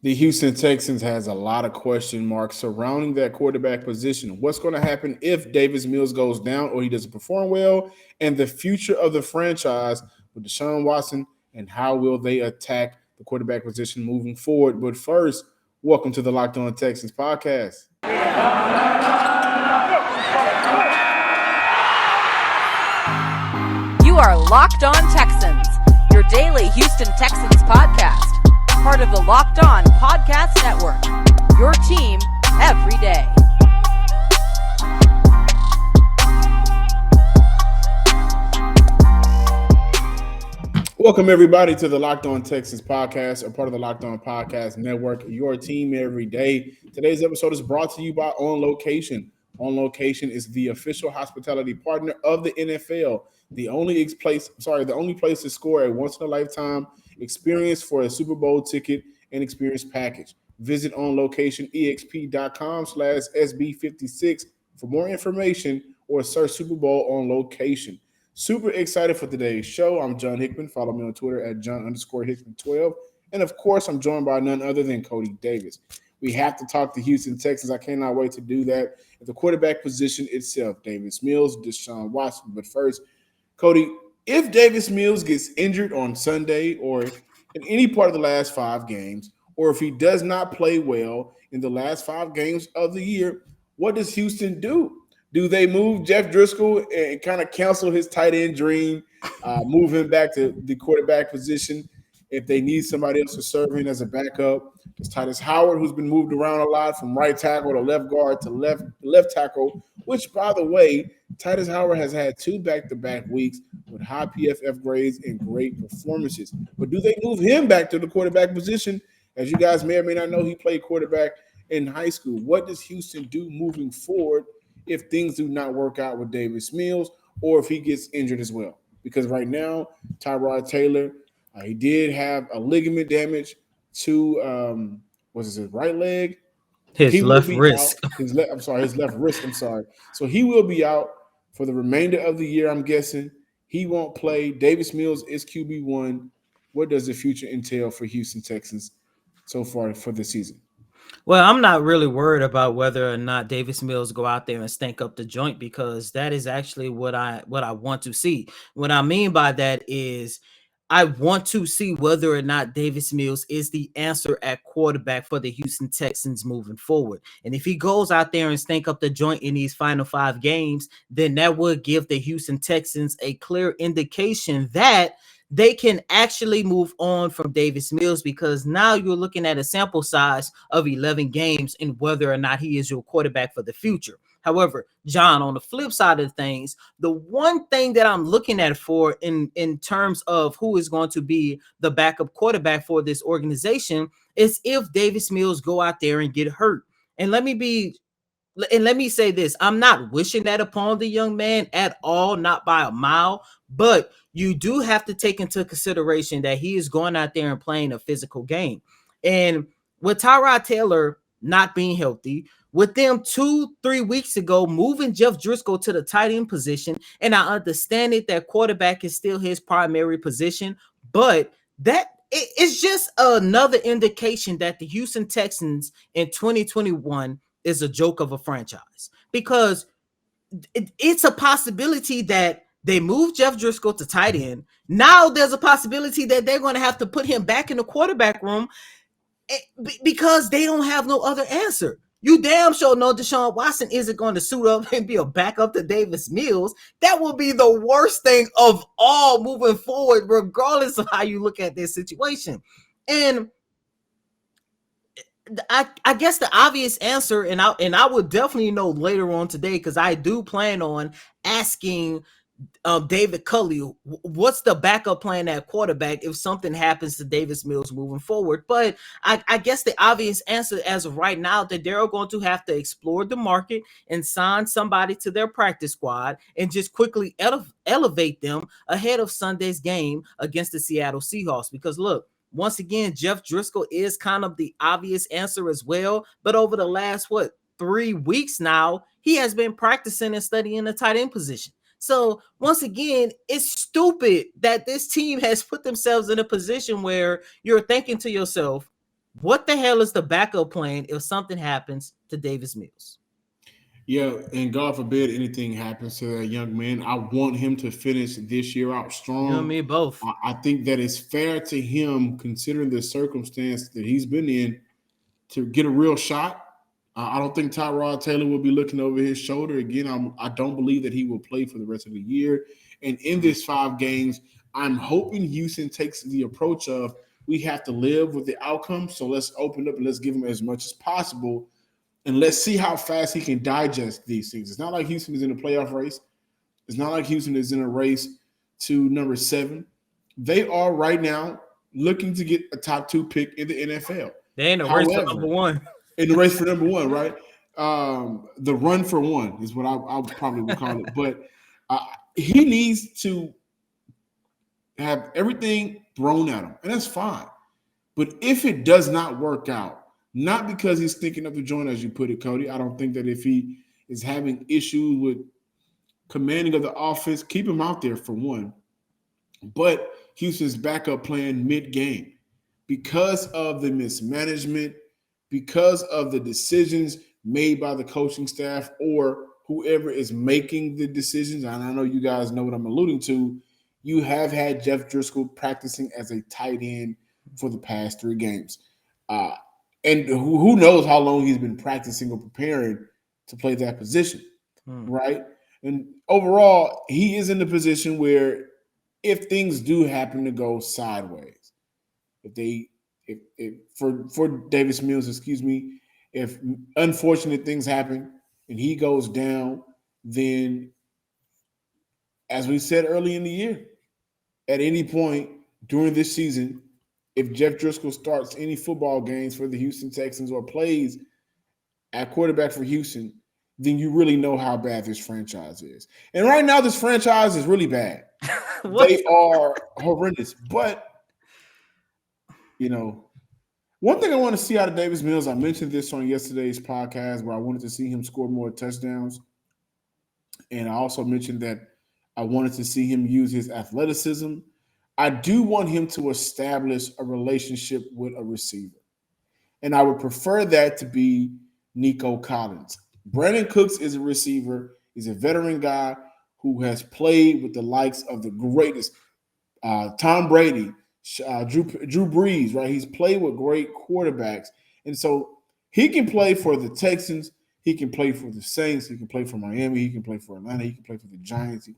The Houston Texans has a lot of question marks surrounding that quarterback position. What's going to happen if Davis Mills goes down or he doesn't perform well? And the future of the franchise with Deshaun Watson, and how will they attack the quarterback position moving forward? But first, welcome to the Locked On Texans podcast. You are Locked On Texans, your daily Houston Texans podcast. Part of the Locked On Podcast Network, your team every day. Welcome, everybody, to the Locked On Texans podcast, a part of the Locked On Podcast Network, your team every day. Today's episode is brought to you by On Location. On Location is the official hospitality partner of the NFL. The only place to score a once-in-a-lifetime experience for a Super Bowl ticket and experience package. Visit onlocationexp.com/SB56 for more information or search Super Bowl On Location. Super excited for today's show. I'm John Hickman. Follow me on Twitter at John_Hickman12. And of course, I'm joined by none other than Cody Davis. We have to talk to Houston Texans. I cannot wait to do that. At the quarterback position itself, Davis Mills, Deshaun Watson. But first, Cody, if Davis Mills gets injured on Sunday or in any part of the last 5 games, or if he does not play well in the last 5 games of the year, what does Houston do? Do they move Jeff Driscoll and kind of cancel his tight end dream, move him back to the quarterback position if they need somebody else to serve in as a backup? It's Titus Howard, who's been moved around a lot from right tackle to left guard to left tackle, which, by the way, Titus Howard has had 2 back-to-back weeks with high PFF grades and great performances. But do they move him back to the quarterback position? As you guys may or may not know, he played quarterback in high school. What does Houston do moving forward if things do not work out with Davis Mills or if he gets injured as well? Because right now, Tyrod Taylor, he did have a ligament damage to his right leg. His left wrist. His left wrist. So he will be out for the remainder of the year, I'm guessing. He won't play. Davis Mills is QB1. What does the future entail for Houston Texans so far for the season? Well, I'm not really worried about whether or not Davis Mills go out there and stink up the joint, because that is actually what I want to see. What I mean by that is I want to see whether or not Davis Mills is the answer at quarterback for the Houston Texans moving forward. And if he goes out there and stink up the joint in these final 5 games, then that would give the Houston Texans a clear indication that they can actually move on from Davis Mills, because now you're looking at a sample size of 11 games and whether or not he is your quarterback for the future. However, John, on the flip side of things, the one thing that I'm looking at for in terms of who is going to be the backup quarterback for this organization is if Davis Mills go out there and get hurt. And let me say this, I'm not wishing that upon the young man at all, not by a mile, but you do have to take into consideration that he is going out there and playing a physical game. And with Tyrod Taylor not being healthy, with them 2-3 weeks ago moving Jeff Driscoll to the tight end position, and I understand it that quarterback is still his primary position, but that it's just another indication that the Houston Texans in 2021 is a joke of a franchise, because it's a possibility that they move Jeff Driscoll to tight end. Now there's a possibility that they're going to have to put him back in the quarterback room because they don't have no other answer. You damn sure know Deshaun Watson isn't going to suit up and be a backup to Davis Mills. That will be the worst thing of all moving forward, regardless of how you look at this situation. And I guess the obvious answer, and I would definitely know later on today, because I do plan on asking David Culley, what's the backup plan at quarterback if something happens to Davis Mills moving forward? But I guess the obvious answer as of right now, that they're going to have to explore the market and sign somebody to their practice squad and just quickly elevate them ahead of Sunday's game against the Seattle Seahawks. Because look, once again, Jeff Driscoll is kind of the obvious answer as well. But over the last, 3 weeks now, he has been practicing and studying the tight end position. So once again, it's stupid that this team has put themselves in a position where you're thinking to yourself, What the hell is the backup plan if something happens to Davis Mills? Yeah, and God forbid anything happens to that young man. I want him to finish this year out You and strong. me both. I think that it's fair to him, considering the circumstance that he's been in, to get a real shot. I don't think Tyrod Taylor will be looking over his shoulder again. I don't believe that he will play for the rest of the year. And in this 5 games, I'm hoping Houston takes the approach of we have to live with the outcome. So let's open up and let's give him as much as possible. And let's see how fast he can digest these things. It's not like Houston is in a playoff race. It's not like Houston is in a race to number 7. They are right now looking to get a top 2 pick in the NFL. They ain't a race for However, number one. in the race for number 1, right? The run for one is what I probably would call it. But he needs to have everything thrown at him, and that's fine. But if it does not work out, not because he's thinking of the joint, as you put it, Cody, I don't think that if he is having issues with commanding of the offense, keep him out there for one. But Houston's backup plan mid-game, because of the mismanagement, because of the decisions made by the coaching staff or whoever is making the decisions, and I know you guys know what I'm alluding to, you have had Jeff Driscoll practicing as a tight end for the past 3 games. And who knows how long he's been practicing or preparing to play that position, right? And overall, he is in the position where if things do happen to go sideways, if for Davis Mills, if unfortunate things happen and he goes down, then as we said early in the year, at any point during this season, if Jeff Driscoll starts any football games for the Houston Texans or plays at quarterback for Houston, then you really know how bad this franchise is. And right now, this franchise is really bad. They are horrendous. But, one thing I want to see out of Davis Mills, I mentioned this on yesterday's podcast where I wanted to see him score more touchdowns. And I also mentioned that I wanted to see him use his athleticism. I do want him to establish a relationship with a receiver. And I would prefer that to be Nico Collins. Brandon Cooks is a receiver. He's a veteran guy who has played with the likes of the greatest, Tom Brady, Drew Brees, right? He's played with great quarterbacks. And so he can play for the Texans. He can play for the Saints. He can play for Miami. He can play for Atlanta. He can play for the Giants. He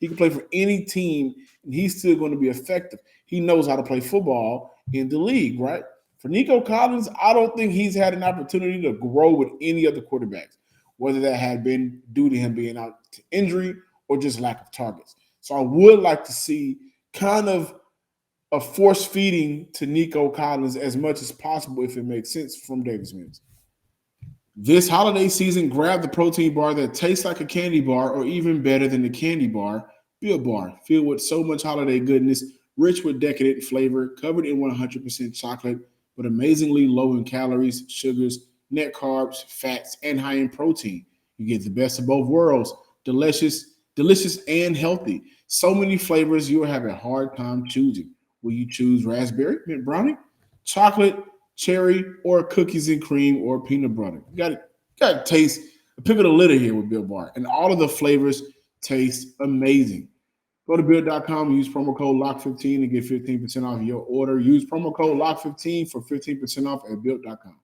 can play for any team, and he's still going to be effective. He knows how to play football in the league, right? For Nico Collins, I don't think he's had an opportunity to grow with any other quarterbacks, whether that had been due to him being out to injury or just lack of targets. So I would like to see kind of a force feeding to Nico Collins as much as possible, if it makes sense, from Davis Mills. This holiday season, grab the protein bar that tastes like a candy bar or even better than the candy bar, Built Bar, filled with so much holiday goodness, rich with decadent flavor, covered in 100% chocolate, but amazingly low in calories, sugars, net carbs, fats, and high in protein. You get the best of both worlds, delicious and healthy. So many flavors, you'll have a hard time choosing. Will you choose raspberry, mint brownie, chocolate, cherry, or cookies and cream, or peanut butter? You got to taste a pick of the litter here with Built Bar, and all of the flavors taste amazing. Go to Built.com, use promo code LOCK15 to get 15% off your order. Use promo code LOCK15 for 15% off at Built.com.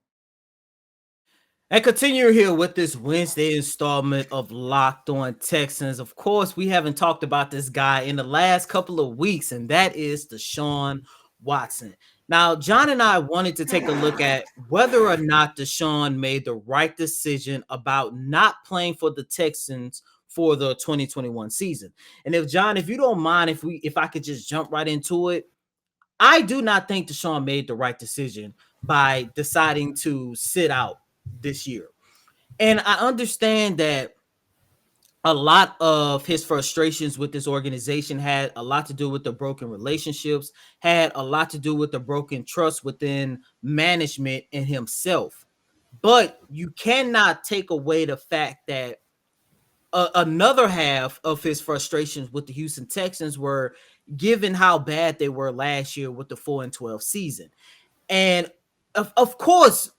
And continue here with this Wednesday installment of Locked On Texans. Of course, we haven't talked about this guy in the last couple of weeks, and that is Deshaun Watson. Now, John and I wanted to take a look at whether or not Deshaun made the right decision about not playing for the Texans for the 2021 season. And if you don't mind, if I could just jump right into it, I do not think Deshaun made the right decision by deciding to sit out this year. And I understand that a lot of his frustrations with this organization had a lot to do with the broken relationships, had a lot to do with the broken trust within management and himself. But you cannot take away the fact that another half of his frustrations with the Houston Texans were given how bad they were last year with the 4-12 season. And of course,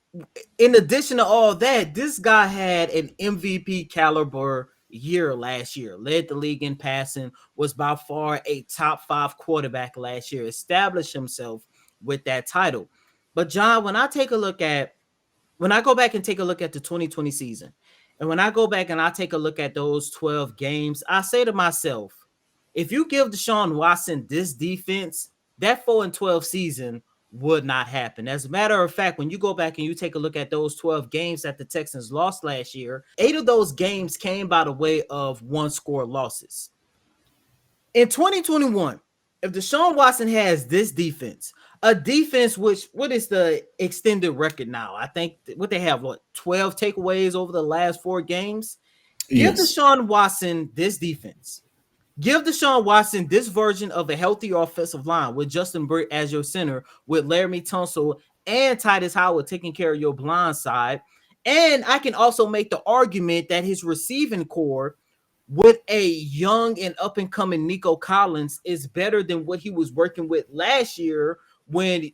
in addition to all that, this guy had an MVP caliber year last year, led the league in passing, was by far a top 5 quarterback last year, established himself with that title. But John, when I go back and take a look at the 2020 season, and when I go back and I take a look at those 12 games, I say to myself, if you give Deshaun Watson this defense, that 4-12 season would not happen. As a matter of fact, when you go back and you take a look at those 12 games that the Texans lost last year, 8 of those games came by the way of one-score losses. In 2021, if Deshaun Watson has this defense, a defense what is the extended record now? I think what they have, 12 takeaways over the last 4 games. Give Yes. Deshaun Watson this defense. Give Deshaun Watson this version of a healthy offensive line with Justin Britt as your center, with Laramie Tunsil and Titus Howard taking care of your blind side. And I can also make the argument that his receiving core with a young and up-and-coming Nico Collins is better than what he was working with last year when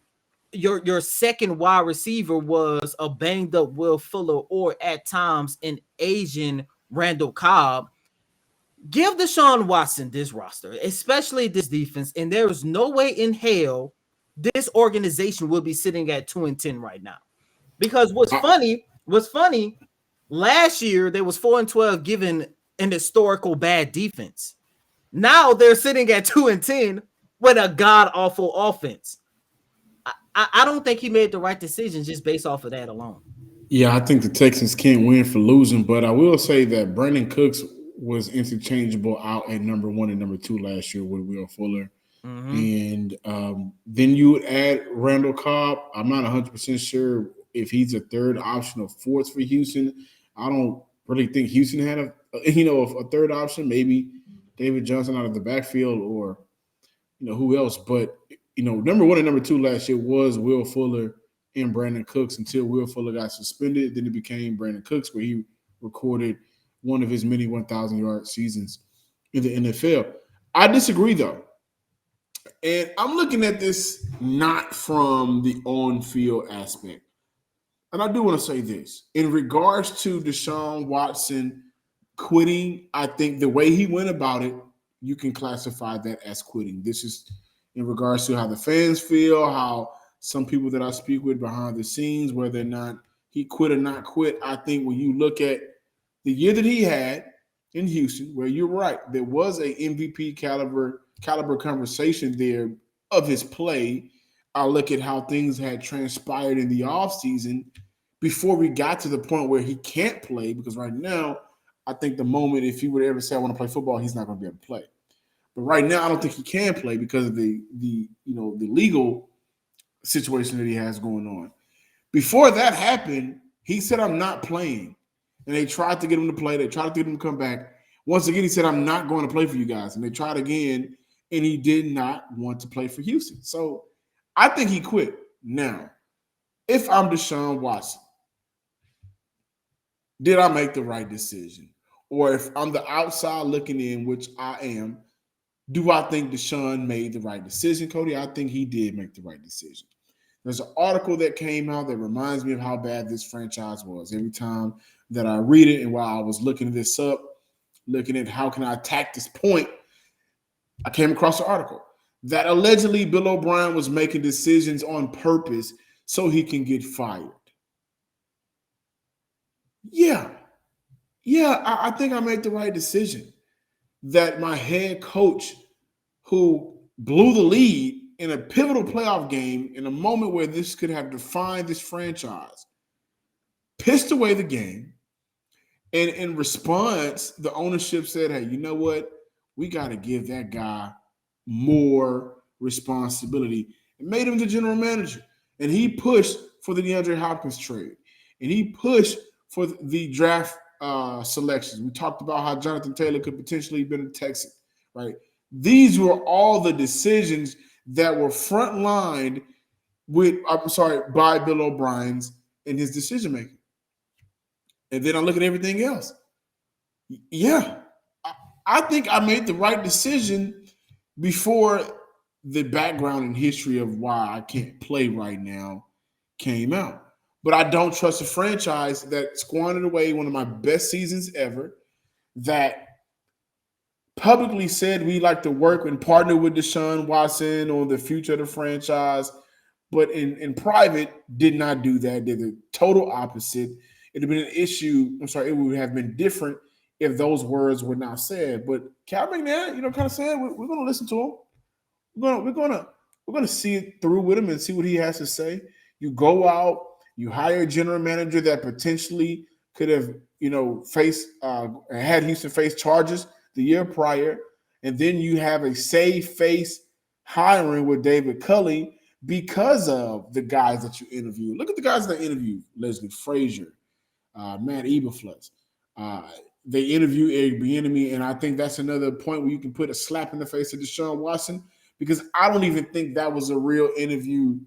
your second wide receiver was a banged-up Will Fuller or at times an Asian Randall Cobb. Give Deshaun Watson this roster, especially this defense, and there is no way in hell this organization will be sitting at 2-10 right now. Because what's funny, last year they was 4-12 given an historical bad defense. Now they're sitting at 2-10 with a god-awful offense. I don't think he made the right decision just based off of that alone. Yeah, I think the Texans can't win for losing, but I will say that Brandon Cooks was interchangeable out at number 1 and number 2 last year with Will Fuller. And then you would add Randall Cobb. I'm not 100% sure if he's a third option or fourth for Houston. I don't really think Houston had a third option, maybe David Johnson out of the backfield or who else. But number 1 and number 2 last year was Will Fuller and Brandon Cooks until Will Fuller got suspended. Then it became Brandon Cooks, where he recorded one of his many 1,000-yard seasons in the NFL. I disagree, though. And I'm looking at this not from the on-field aspect. And I do want to say this. In regards to Deshaun Watson quitting, I think the way he went about it, you can classify that as quitting. This is in regards to how the fans feel, how some people that I speak with behind the scenes, whether or not he quit or not quit. I think when you look at the year that he had in Houston, where you're right, there was a MVP caliber conversation there of his play. I look at how things had transpired in the offseason before we got to the point where he can't play, because right now, I think the moment if he would ever say I want to play football, he's not going to be able to play. But right now, I don't think he can play because of the legal situation that he has going on. Before that happened, he said, I'm not playing. And they tried to get him to play. They tried to get him to come back. Once again, he said, I'm not going to play for you guys. And they tried again, and he did not want to play for Houston. So I think he quit. Now, if I'm Deshaun Watson, did I make the right decision? Or if I'm the outside looking in, which I am, do I think Deshaun made the right decision, Cody? I think he did make the right decision. There's an article that came out that reminds me of how bad this franchise was. Every time that I read it, and while I was looking this up, looking at how can I attack this point, I came across an article that allegedly Bill O'Brien was making decisions on purpose so he can get fired. Yeah, I think I made the right decision. That my head coach, who blew the lead in a pivotal playoff game in a moment where this could have defined this franchise, pissed away the game. And in response, the ownership said, hey, you know what? We got to give that guy more responsibility, and made him the general manager. And he pushed for the DeAndre Hopkins trade. And he pushed for the draft selections. We talked about how Jonathan Taylor could potentially have been a Texan, right? These were all the decisions that were front-lined by Bill O'Brien's in his decision-making. And then I look at everything else. Yeah, I think I made the right decision before the background and history of why I can't play right now came out. But I don't trust a franchise that squandered away one of my best seasons ever, that publicly said we like to work and partner with Deshaun Watson on the future of the franchise, but in private did not do that. Did the total opposite. It'd have been an issue. I'm sorry, it would have been different if those words were not said. But Cal McNair, kind of said we're going to listen to him. We're gonna see it through with him and see what he has to say. You go out, you hire a general manager that potentially could have, faced had Houston face charges the year prior, and then you have a save face hiring with David Culley because of the guys that you interviewed. Look at the guys that interviewed: Leslie Frazier, Matt Eberflus. They interview Eric Bieniemy, and I think that's another point where you can put a slap in the face of Deshaun Watson, because I don't even think that was a real interview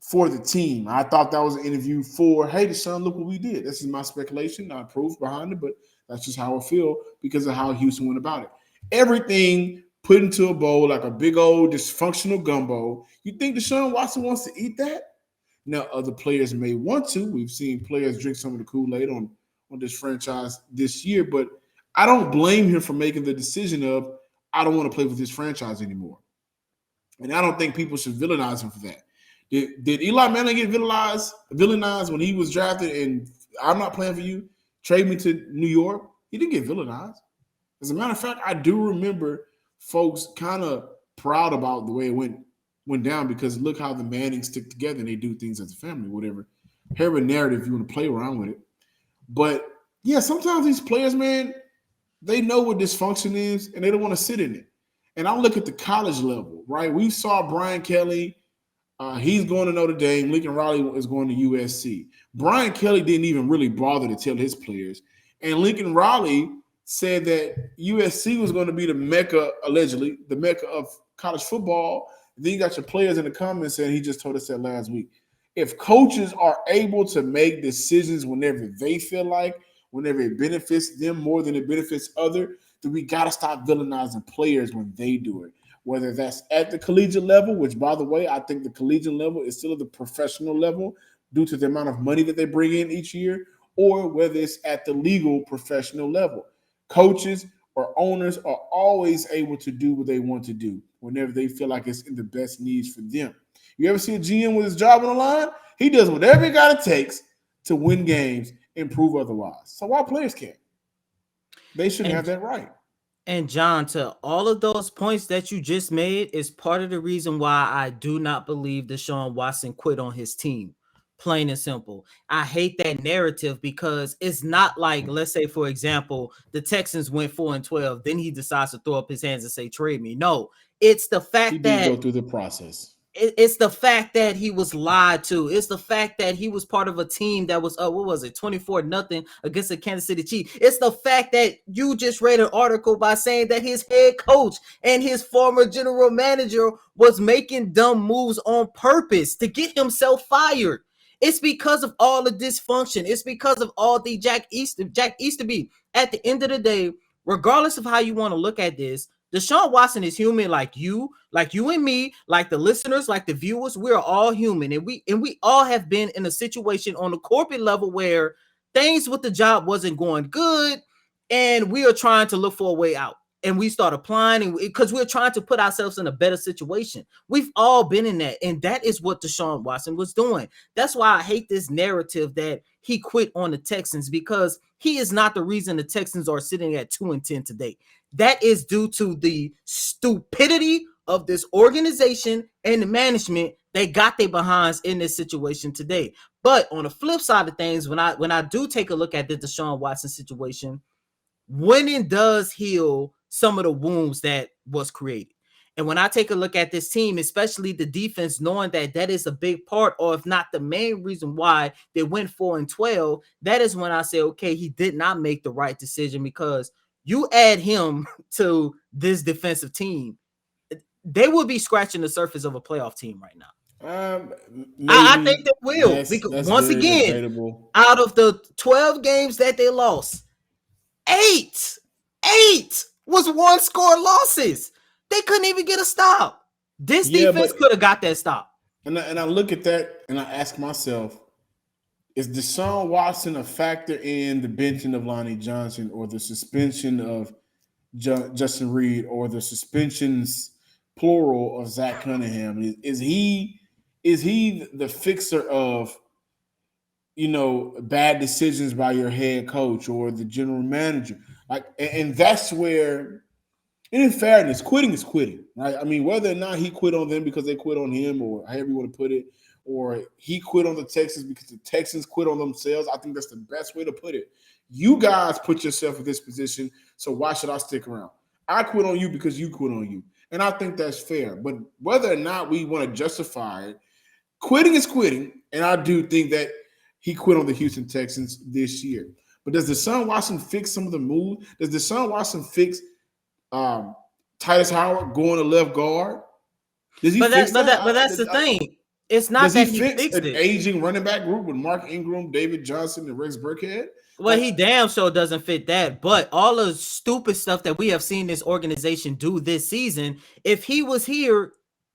for the team. I thought that was an interview for, hey, Deshaun, look what we did. This is my speculation, not proof behind it, but that's just how I feel because of how Houston went about it. Everything put into a bowl like a big old dysfunctional gumbo. You think Deshaun Watson wants to eat that? Now, other players may want to. We've seen players drink some of the Kool-Aid on this franchise this year, but I don't blame him for making the decision of, I don't want to play with this franchise anymore. And I don't think people should villainize him for that. Did Eli Manning get villainized when he was drafted and I'm not playing for you, trade me to New York? He didn't get villainized. As a matter of fact, I do remember folks kind of proud about the way it went down, because look how the Mannings stick together and they do things as a family, whatever. Have a narrative you want to play around with it. But yeah, sometimes these players, man, they know what dysfunction is and they don't want to sit in it. And I'll look at the college level, right? We saw Brian Kelly. He's going to Notre Dame. Lincoln Riley is going to USC. Brian Kelly didn't even really bother to tell his players. And Lincoln Riley said that USC was going to be the mecca, allegedly, the mecca of college football. And then you got your players in the comments saying he just told us that last week. If coaches are able to make decisions whenever they feel like, whenever it benefits them more than it benefits others, then we got to stop villainizing players when they do it. Whether that's at the collegiate level, which, by the way, I think the collegiate level is still at the professional level due to the amount of money that they bring in each year, or whether it's at the legal professional level. Coaches or owners are always able to do what they want to do whenever they feel like it's in the best needs for them. You ever see a GM with his job on the line? He does whatever it takes to win games and prove otherwise. So why players can't? They shouldn't have that right. And John, to all of those points that you just made is part of the reason why I do not believe Deshaun Watson quit on his team. Plain and simple. I hate that narrative because it's not like, let's say, for example, the Texans went 4-12. Then he decides to throw up his hands and say, trade me. No, it's the fact he that did go through the process. It's the fact that he was lied to. It's the fact that he was part of a team that was 24-0 against the Kansas City Chiefs. It's the fact that you just read an article by saying that his head coach and his former general manager was making dumb moves on purpose to get himself fired. It's because of all the dysfunction. It's because of all the Jack Easterby. At the end of the day, regardless of how you want to look at this, Deshaun Watson is human, like you and me, like the listeners, like the viewers. We're all human, and we all have been in a situation on the corporate level where things with the job wasn't going good, and we are trying to look for a way out. And we start applying because we're trying to put ourselves in a better situation. We've all been in that, and that is what Deshaun Watson was doing. That's why I hate this narrative that he quit on the Texans, because he is not the reason the Texans are sitting at 2-10 today. That is due to the stupidity of this organization and the management. They got their behinds in this situation today. But on the flip side of things, when I do take a look at the Deshaun Watson situation, winning does heal some of the wounds that was created. And when I take a look at this team, especially the defense, knowing that that is a big part, or if not the main reason why they went 4-12, that is when I say, okay, he did not make the right decision, because you add him to this defensive team, they will be scratching the surface of a playoff team right now. I think they will, because once again, debatable. Out of the 12 games that they lost, eight was one-score losses. They couldn't even get a stop. This defense could have got that stop. And I look at that and I ask myself, is Deshaun Watson a factor in the benching of Lonnie Johnson or the suspension of Justin Reed or the suspensions plural of Zach Cunningham? Is he the fixer of bad decisions by your head coach or the general manager? Like, and that's where, and in fairness, quitting is quitting, right? I mean, whether or not he quit on them because they quit on him, or however you want to put it, or he quit on the Texans because the Texans quit on themselves, I think that's the best way to put it. You guys put yourself in this position, so why should I stick around? I quit on you because you quit on you. And I think that's fair. But whether or not we want to justify it, quitting is quitting. And I do think that he quit on the Houston Texans this year. But does Deshaun Watson fix some of the moves? Does Deshaun Watson fix um, Titus Howard going to left guard? Does he fix that? But that's the thing. It's not Does he that he fix fixed an it. aging running back group with Mark Ingram, David Johnson, and Rex Burkhead? Well, he damn sure doesn't fit that. But all the stupid stuff that we have seen this organization do this season, if he was here,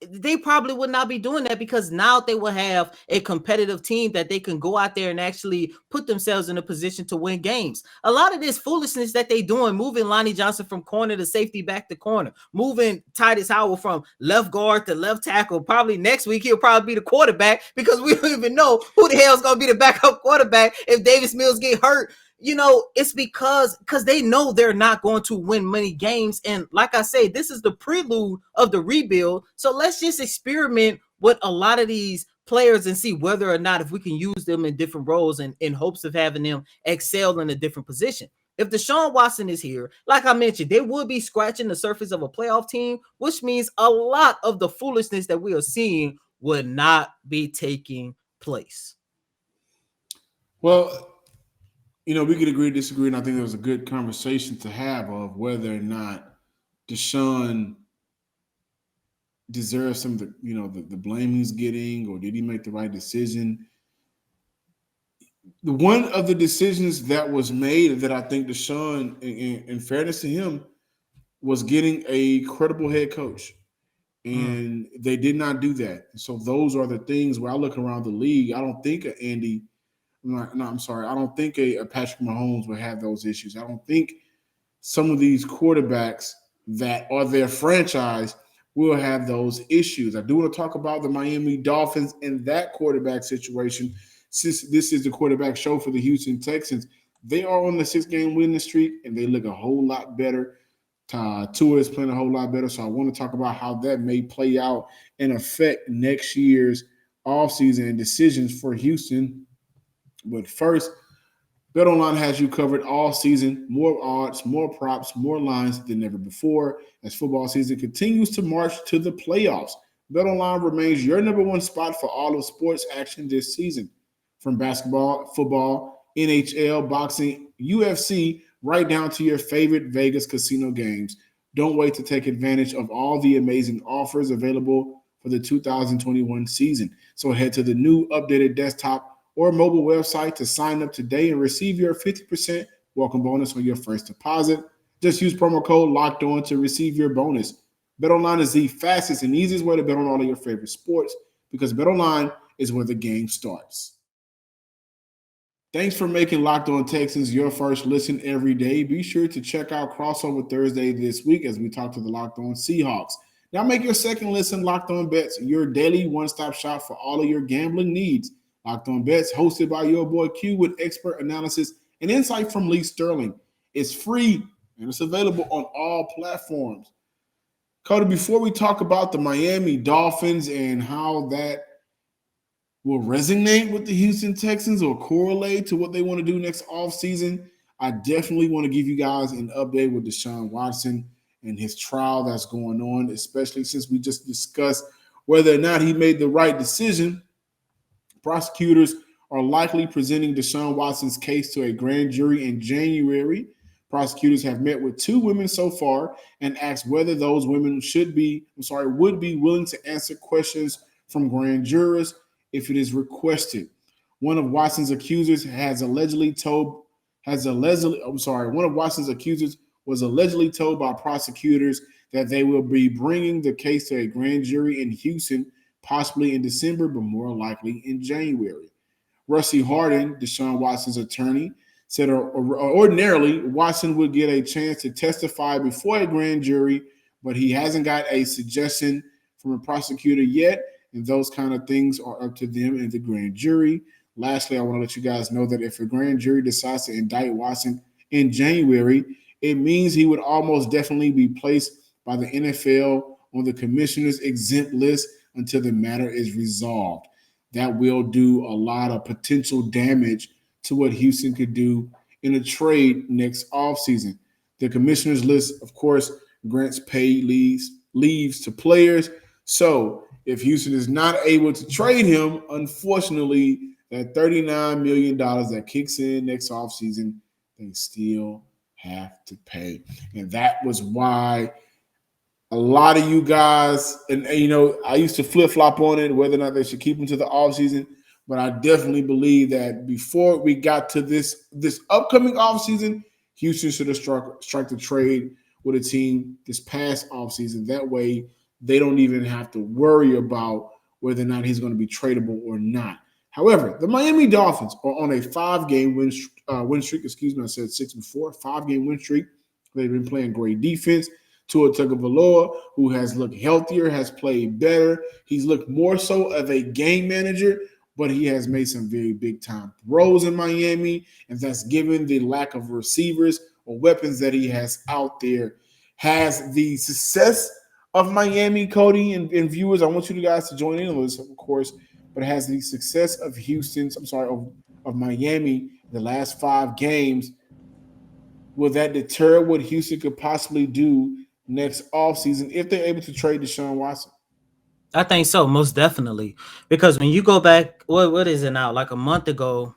they probably would not be doing that, because now they will have a competitive team that they can go out there and actually put themselves in a position to win games. A lot of this foolishness that they doing, moving Lonnie Johnson from corner to safety back to corner, moving Titus Howard from left guard to left tackle. Probably next week he'll probably be the quarterback, because we don't even know who the hell is going to be the backup quarterback if Davis Mills get hurt. It's because they know they're not going to win many games. And like I say, this is the prelude of the rebuild. So let's just experiment with a lot of these players and see whether or not if we can use them in different roles and in hopes of having them excel in a different position. If Deshaun Watson is here, like I mentioned, they would be scratching the surface of a playoff team, which means a lot of the foolishness that we are seeing would not be taking place. Well, we could agree, disagree, and I think there was a good conversation to have of whether or not Deshaun deserves some of the blame he's getting, or did he make the right decision? One of the decisions that was made that I think Deshaun, in fairness to him, was getting a credible head coach. And they did not do that. So those are the things where I look around the league. I don't think I don't think a Patrick Mahomes would have those issues. I don't think some of these quarterbacks that are their franchise will have those issues. I do want to talk about the Miami Dolphins and that quarterback situation, since this is the quarterback show for the Houston Texans. They are on the 6-game winning streak, and they look a whole lot better. Tua is playing a whole lot better, so I want to talk about how that may play out and affect next year's offseason and decisions for Houston. But first, BetOnline has you covered all season. More odds, more props, more lines than ever before. As football season continues to march to the playoffs, BetOnline remains your number one spot for all of sports action this season. From basketball, football, NHL, boxing, UFC, right down to your favorite Vegas casino games. Don't wait to take advantage of all the amazing offers available for the 2021 season. So head to the new updated desktop or mobile website to sign up today and receive your 50% welcome bonus on your first deposit. Just use promo code LOCKEDON to receive your bonus. BetOnline is the fastest and easiest way to bet on all of your favorite sports, because BetOnline is where the game starts. Thanks for making Locked On Texans your first listen every day. Be sure to check out Crossover Thursday this week as we talk to the Locked On Seahawks. Now make your second listen Locked On Bets, your daily one-stop shop for all of your gambling needs. Locked On Bets, hosted by your boy Q, with expert analysis and insight from Lee Sterling. It's free and it's available on all platforms. Cody, before we talk about the Miami Dolphins and how that will resonate with the Houston Texans or correlate to what they want to do next offseason, I definitely want to give you guys an update with Deshaun Watson and his trial that's going on, especially since we just discussed whether or not he made the right decision. Prosecutors are likely presenting Deshaun Watson's case to a grand jury in January. Prosecutors have met with 2 women so far and asked whether those women would be willing to answer questions from grand jurors if it is requested. One of Watson's accusers was allegedly told by prosecutors that they will be bringing the case to a grand jury in Houston possibly in December, but more likely in January. Rusty Hardin, Deshaun Watson's attorney, said ordinarily Watson would get a chance to testify before a grand jury, but he hasn't got a suggestion from a prosecutor yet, and those kind of things are up to them and the grand jury. Lastly, I want to let you guys know that if a grand jury decides to indict Watson in January, it means he would almost definitely be placed by the NFL on the commissioner's exempt list until the matter is resolved. That will do a lot of potential damage to what Houston could do in a trade next offseason. The commissioner's list, of course, grants paid leaves to players. So if Houston is not able to trade him, unfortunately, that $39 million that kicks in next offseason, they still have to pay. And that was why a lot of you guys, and I used to flip-flop on it, whether or not they should keep him to the offseason, but I definitely believe that before we got to this upcoming offseason, Houston should have struck the trade with a team this past offseason. That way, they don't even have to worry about whether or not he's going to be tradable or not. However, the Miami Dolphins are on a 5-game win streak. Excuse me, I said 6 before. 5-game win streak. They've been playing great defense. Tua Tagovailoa, who has looked healthier, has played better. He's looked more so of a game manager, but he has made some very big-time throws in Miami, and that's given the lack of receivers or weapons that he has out there. Has the success of Miami, Cody, and viewers, I want you guys to join in on this, of course, but has the success of of Miami the last 5 games, will that deter what Houston could possibly do next offseason if they're able to trade Deshaun Watson? I think so, most definitely. Because when you go back, what is it now? Like a month ago,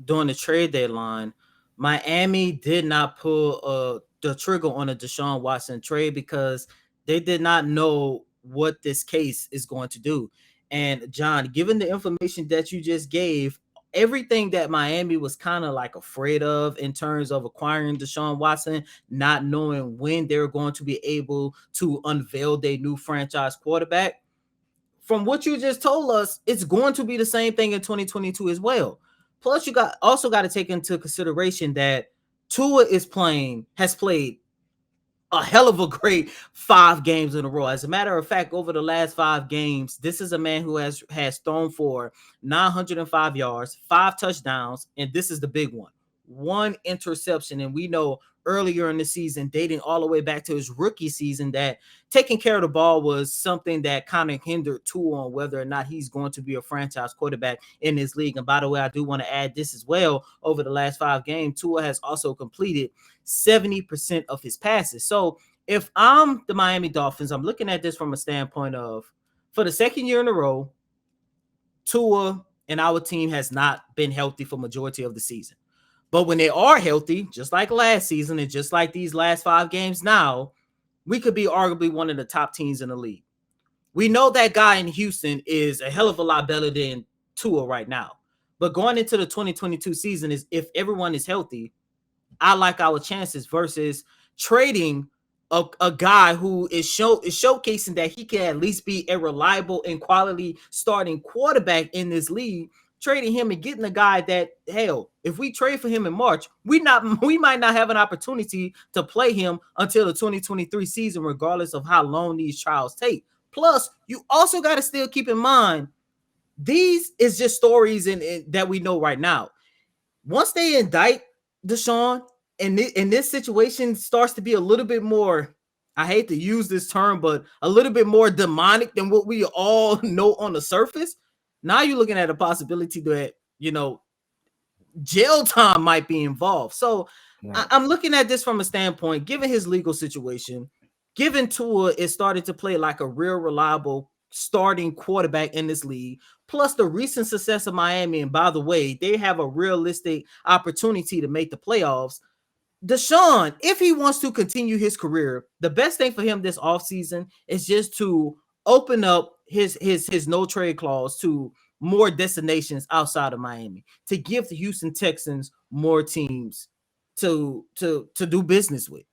during the trade deadline, Miami did not pull the trigger on a Deshaun Watson trade because they did not know what this case is going to do. And John, given the information that you just gave, everything that Miami was kind of like afraid of in terms of acquiring Deshaun Watson, not knowing when they're going to be able to unveil their new franchise quarterback, from what you just told us, it's going to be the same thing in 2022 as well. Plus, you also got to take into consideration that Tua has played a hell of a great 5 games in a row. As a matter of fact, over the last 5 games, this is a man who has thrown for 905 yards, 5 touchdowns, and this is the big one interception. And we know earlier in the season, dating all the way back to his rookie season, that taking care of the ball was something that kind of hindered Tua on whether or not he's going to be a franchise quarterback in this league. And by the way, I do want to add this as well. Over the last 5 games, Tua has also completed 70% of his passes. So if I'm the Miami Dolphins, I'm looking at this from a standpoint of, for the second year in a row, Tua and our team has not been healthy for majority of the season. But when they are healthy, just like last season and just like these last 5 games now, we could be arguably one of the top teams in the league. We know that guy in Houston is a hell of a lot better than Tua right now. But going into the 2022 season, is if everyone is healthy, I like our chances versus trading a guy who is showcasing that he can at least be a reliable and quality starting quarterback in this league. Trading him and getting a guy that, hell, if we trade for him in March, we might not have an opportunity to play him until the 2023 season, regardless of how long these trials take. Plus, you also got to still keep in mind, these is just stories that we know right now. Once they indict Deshaun, and this situation starts to be a little bit more, I hate to use this term, but a little bit more demonic than what we all know on the surface. Now you're looking at a possibility that, jail time might be involved. So right. I'm looking at this from a standpoint, given his legal situation, given Tua is starting to play like a real reliable starting quarterback in this league, plus the recent success of Miami. And by the way, they have a realistic opportunity to make the playoffs. Deshaun, if he wants to continue his career, the best thing for him this offseason is just to open up his no trade clause to more destinations outside of Miami, to give the Houston Texans more teams to do business with.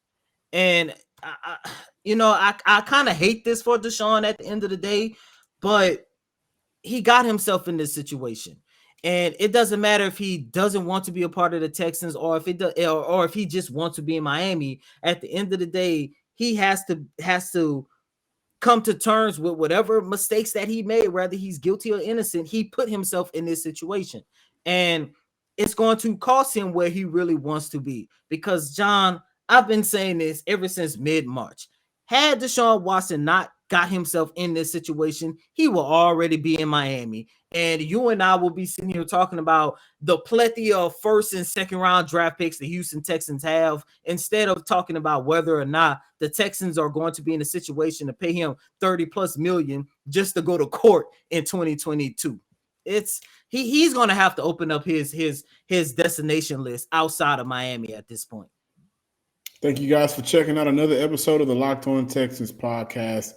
And I kind of hate this for Deshaun at the end of the day, but he got himself in this situation. And it doesn't matter if he doesn't want to be a part of the Texans or if or if he just wants to be in Miami. At the end of the day, he has to come to terms with whatever mistakes that he made, whether he's guilty or innocent. He put himself in this situation, and it's going to cost him where he really wants to be. Because, John, I've been saying this ever since mid-March. Had Deshaun Watson not got himself in this situation, he will already be in Miami. And you and I will be sitting here talking about the plethora of first and second round draft picks the Houston Texans have, instead of talking about whether or not the Texans are going to be in a situation to pay him 30 plus million just to go to court in 2022. He's going to have to open up his destination list outside of Miami at this point. Thank you guys for checking out another episode of the Locked On Texans podcast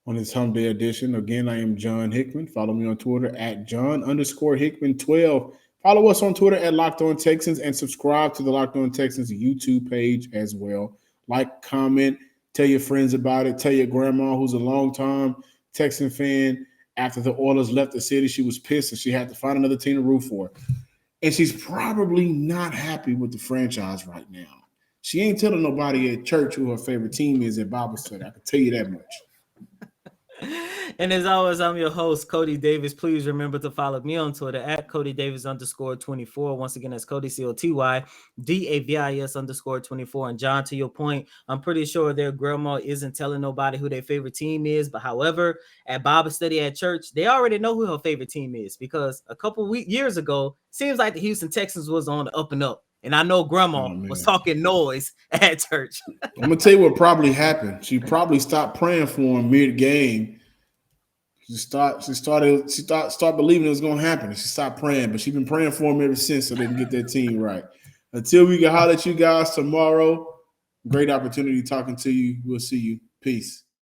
on this Hump Day edition. Again, I am John Hickman. Follow me on Twitter at John_Hickman12. Follow us on Twitter at Locked On Texans and subscribe to the Locked On Texans YouTube page as well. Like, comment, tell your friends about it. Tell your grandma, who's a longtime Texan fan. After the Oilers left the city, she was pissed and she had to find another team to root for. And she's probably not happy with the franchise right now. She ain't telling nobody at church who her favorite team is at Bible study. I can tell you that much. And as always, I'm your host, Cody Davis. Please remember to follow me on Twitter at CodyDavis_24. Once again, that's Cody, COTY DAVIS _24. And John, to your point, I'm pretty sure their grandma isn't telling nobody who their favorite team is. But however, at Bible study at church, they already know who her favorite team is, because a couple years ago, seems like the Houston Texans was on the up and up. And I know grandma was talking noise at church. I'm going to tell you what probably happened. She probably stopped praying for him mid-game. She started believing it was going to happen. She stopped praying, but she's been praying for him ever since so they can get their team right. Until we can holler at you guys tomorrow, great opportunity talking to you. We'll see you. Peace.